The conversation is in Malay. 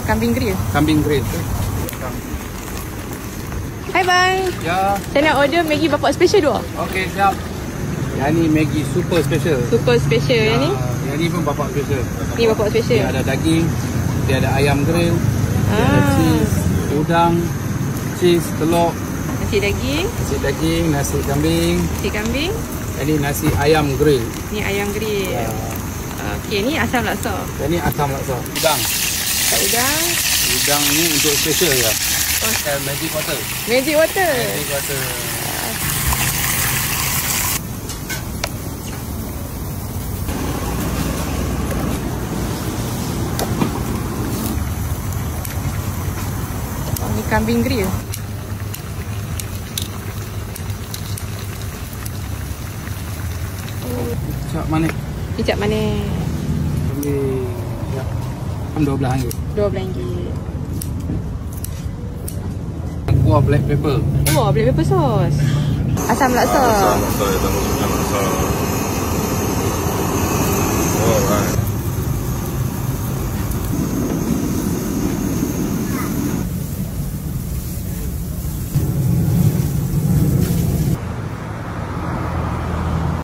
kambing grill. Kambing grill. Hai bang. Ya. Saya nak order Maggi bapak special 2. Okey, siap. Yang ni Maggi super special. Super special yang ni. Yang ni pun bapak special. Ni bapak special. Dia ada daging, dia ada ayam grill, dia ada cheese, udang, cheese, telur, nasi daging, nasi kambing. Nasi kambing. Ini nasi ayam grill. Ni ayam grill. Ya. Okey, ni asam laksa. Yang ni asam laksa. Udang. Udang. Udang ni untuk special ya. Magic water. Magic water. Magic water. Ni kambing grill. Kicap manis. Kicap manis. Kambing. Ya. RM12. RM12. Kuah black pepper. Wah, black pepper sauce. Asam laksa. Asam laksa, tambah laksa.